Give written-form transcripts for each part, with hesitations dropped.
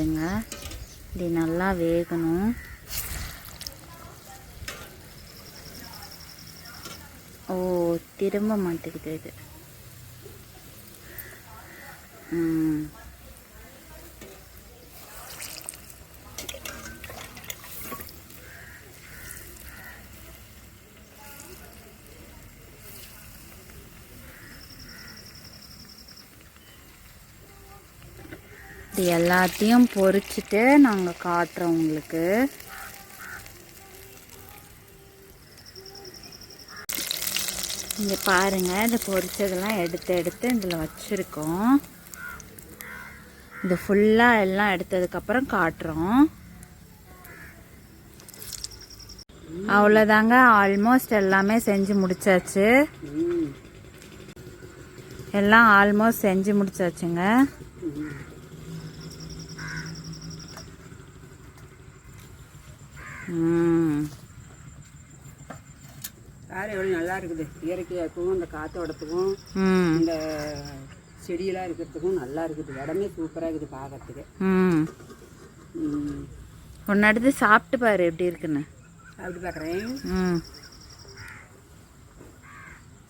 பாருங்கள், இப்படி நல்லா வேகணும். ஓ, திரும்ப மாட்டேங்குது இது. இது எல்லாத்தையும் பொரிச்சிட்டு நாங்கள் காட்டுறோம் உங்களுக்கு. இங்கே பாருங்கள், இந்த பொரிச்சதெல்லாம் எடுத்து இதில் வச்சுருக்கோம். இது ஃபுல்லாக எல்லாம் எடுத்ததுக்கப்புறம் காட்டுறோம். அவ்வளோதாங்க, ஆல்மோஸ்ட் எல்லாமே செஞ்சு முடிச்சாச்சு. எல்லாம் ஆல்மோஸ்ட் செஞ்சு முடிச்சாச்சுங்க. காரம் எவ்வளோ நல்லா இருக்குது. இயற்கையாக்கும் இந்த காற்றோடத்துக்கும் இந்த செடியெல்லாம் இருக்கிறதுக்கும் நல்லா இருக்குது. இடமே சூப்பராக இருக்குது பார்க்கறதுக்கு. ஒன்று எடுத்து சாப்பிட்டு பாரு எப்படி இருக்குன்னு. அப்படி பார்க்குறேன்.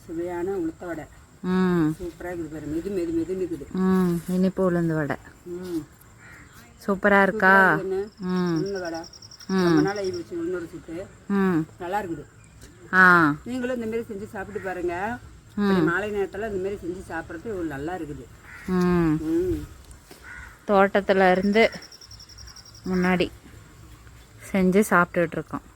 சுவையான உளுத்த வடை சூப்பராக இருக்குது பாரு. மெது மெது மெதுன்னு இருக்குது. இனிப்பு உளுந்து வடை சூப்பராக இருக்கா? உளுந்த வடை ரொம்ப நாள் ஆகி போச்சு. உளுந்தோட சுட்டு நல்லா இருக்குது. நீங்களும் இந்த மாதிரி செஞ்சு சாப்பிட்டு பாருங்க. மாலை நேரத்தில் இந்த மாதிரி செஞ்சு சாப்பிட்றது நல்லா இருக்குது. தோட்டத்தில் இருந்து முன்னாடி செஞ்சு சாப்பிட்டுட்டு இருக்கோம்.